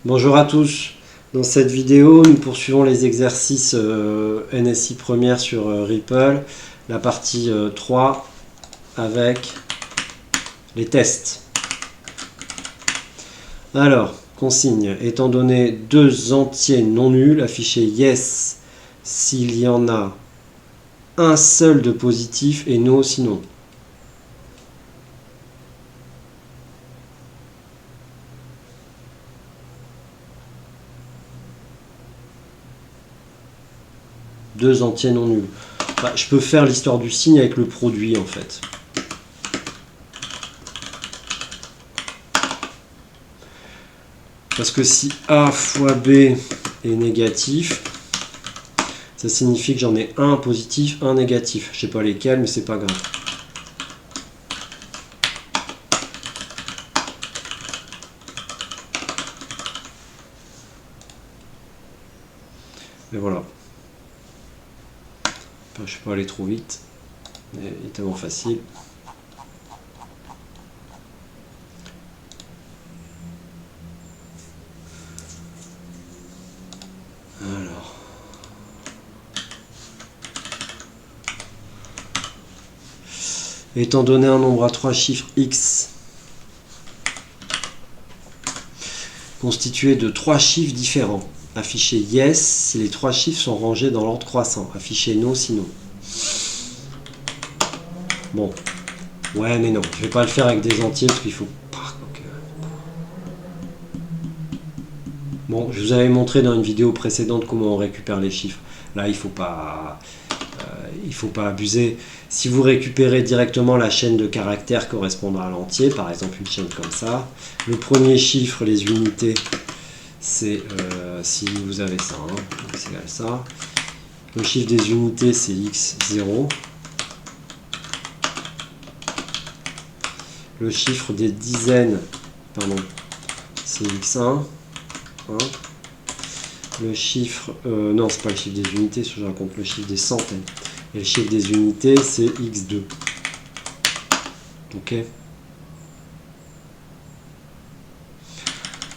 Bonjour à tous. Dans cette vidéo, nous poursuivons les exercices NSI première sur Ripple, la partie 3 avec les tests. Alors, consigne, étant donné deux entiers non nuls, affichez yes s'il y en a un seul de positif et no sinon. Deux entiers non nuls. Bah, je peux faire l'histoire du signe avec le produit en fait. Parce que si A fois B est négatif, ça signifie que j'en ai un positif, un négatif. Je ne sais pas lesquels, mais c'est pas grave. Et voilà. Enfin, je ne vais pas aller trop vite. Mais il est tellement facile. Alors. Étant donné un nombre à 3 chiffres x constitué de 3 chiffres différents, affichez yes si les 3 chiffres sont rangés dans l'ordre croissant. Affichez no sinon. Bon. Ouais, mais non. Je vais pas le faire avec des entiers parce qu'il faut pas. Bon, je vous avais montré dans une vidéo précédente comment on récupère les chiffres. Là, il faut pas abuser. Si vous récupérez directement la chaîne de caractères correspondant à l'entier, par exemple une chaîne comme ça, le premier chiffre, les unités, c'est si vous avez ça, hein, c'est égal ça. Le chiffre des unités, c'est x0. Le chiffre des dizaines, pardon, c'est x1. Hein. Le chiffre, non, c'est pas le chiffre des unités, je raconte le chiffre des centaines. Et le chiffre des unités, c'est x2. Ok.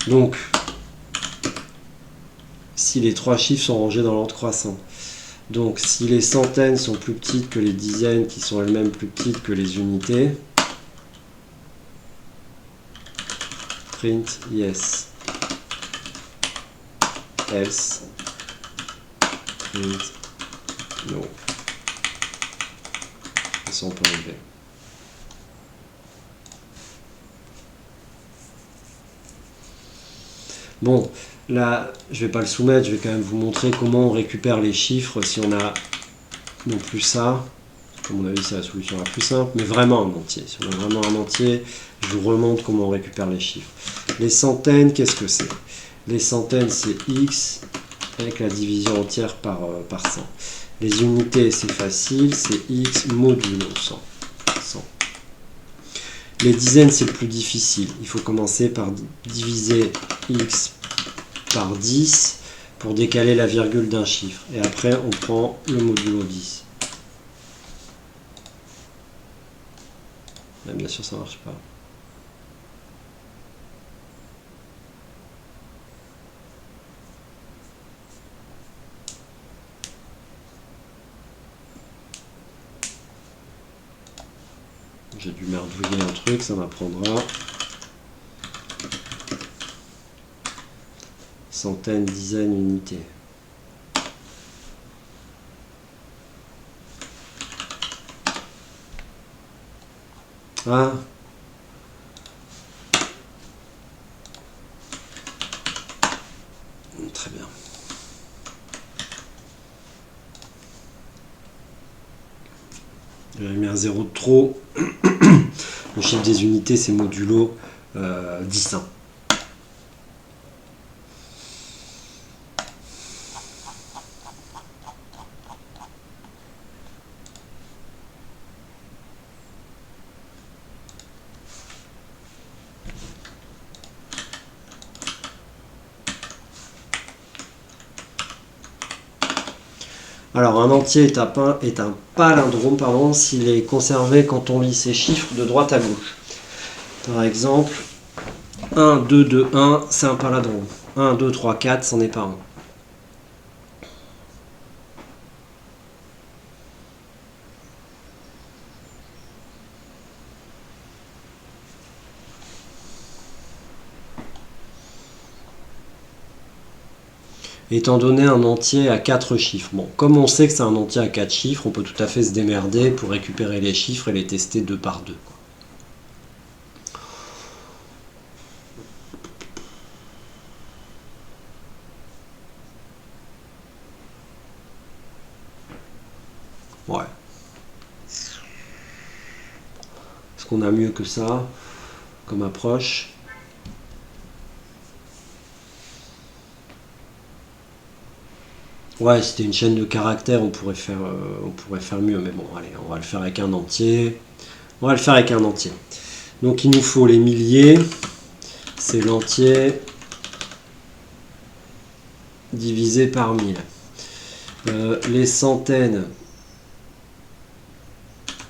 Donc, si les trois chiffres sont rangés dans l'ordre croissant, donc si les centaines sont plus petites que les dizaines, qui sont elles-mêmes plus petites que les unités, print yes. Else, print no. Et ça, on peut enlever. Bon, là, je vais pas le soumettre, je vais quand même vous montrer comment on récupère les chiffres si on a non plus ça. À mon avis, c'est la solution la plus simple, mais vraiment un entier. Si on a vraiment un entier, je vous remontre comment on récupère les chiffres. Les centaines, qu'est-ce que c'est? Les centaines, c'est x avec la division entière par 100. Les unités, c'est facile, c'est x modulo 100. Les dizaines, c'est le plus difficile. Il faut commencer par diviser x par 10 pour décaler la virgule d'un chiffre. Et après, on prend le modulo 10. Là, bien sûr, ça ne marche pas. J'ai dû merdouiller un truc, ça m'apprendra. Centaines, dizaines, unités. Ah. Très bien. J'avais mis un 0 de trop. Le chiffre des unités, c'est modulo 10. Hein. Alors, un entier est un palindrome s'il est conservé quand on lit ses chiffres de droite à gauche. Par exemple, 1, 2, 2, 1, c'est un palindrome. 1, 2, 3, 4, c'en est pas un. Étant donné un entier à 4 chiffres. Bon, comme on sait que c'est un entier à 4 chiffres, on peut tout à fait se démerder pour récupérer les chiffres et les tester 2 par 2. Ouais. Est-ce qu'on a mieux que ça comme approche? Ouais, si c'était une chaîne de caractères, on pourrait faire mieux. Mais bon, allez, on va le faire avec un entier. On va le faire avec un entier. Donc il nous faut les milliers. C'est l'entier divisé par 1000. Les centaines,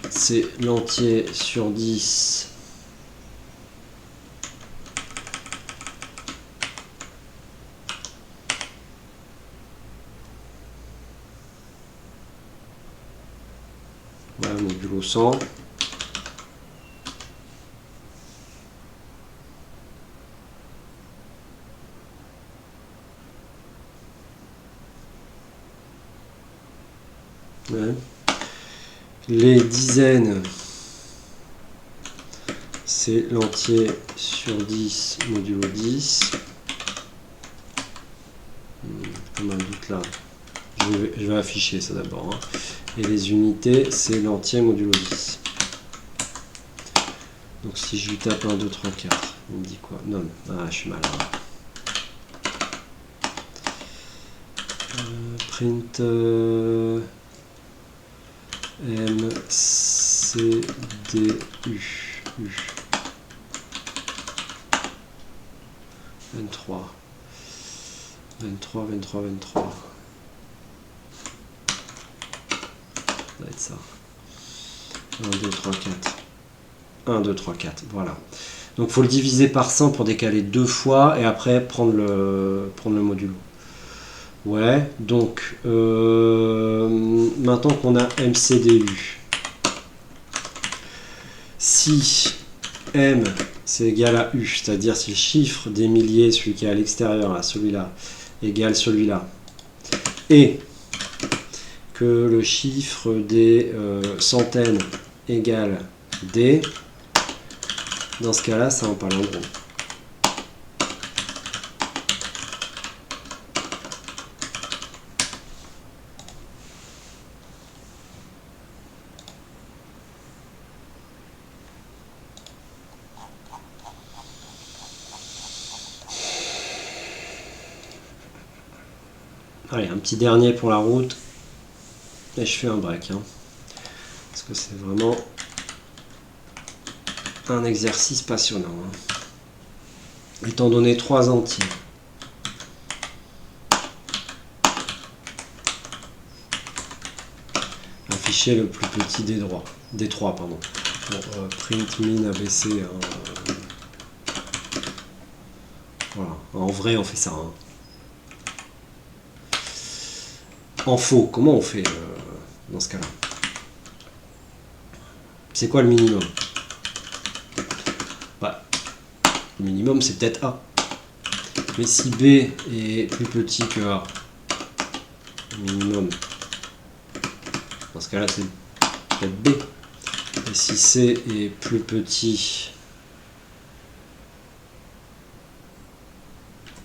c'est l'entier sur 10 voilà, modulo 100. Ouais. Les dizaines, c'est l'entier sur 10 modulo 10. Comme un doute là. Je vais afficher ça d'abord. Hein. Et les unités, c'est l'entier modulo 10. Donc si je lui tape 1, 2, 3, 4, il me dit quoi? Non, ah, je suis malin. Print M, C, D, U. 23. 23, 23, 23. Ça va être ça. 1, 2, 3, 4. 1, 2, 3, 4. Voilà. Donc il faut le diviser par 100 pour décaler 2 fois et après prendre le modulo. Ouais, donc maintenant qu'on a MCDU, si M c'est égal à U, c'est-à-dire si le chiffre des milliers, celui qui est à l'extérieur, là, celui-là, égale celui-là, et que le chiffre des centaines égale D, dans ce cas-là, c'est un palindrome. Allez, un petit dernier pour la route. Et je fais un break. Hein, parce que c'est vraiment un exercice passionnant. Hein. Étant donné 3 entiers. Afficher le plus petit des 3. Pardon. Bon, print min ABC. Hein, voilà. En vrai, on fait ça. Hein. En faux, comment on fait dans ce cas-là? C'est quoi le minimum? Bah, le minimum, c'est peut-être A. Mais si B est plus petit que A, le minimum, dans ce cas-là, c'est peut-être B. Et si C est plus petit...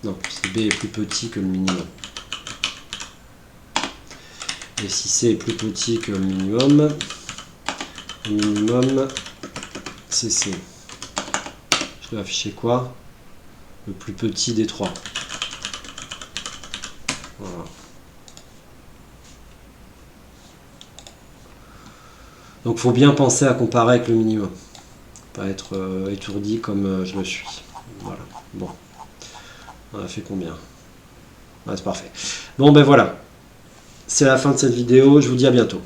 Non, si B est plus petit que le minimum. Et si C est plus petit que le minimum c'est C. Je dois afficher quoi? Le plus petit des 3. Voilà. Donc il faut bien penser à comparer avec le minimum. Pas être étourdi comme je le suis. Voilà. Bon. On a fait combien? Ouais, c'est parfait. Bon ben voilà. C'est la fin de cette vidéo. Je vous dis à bientôt.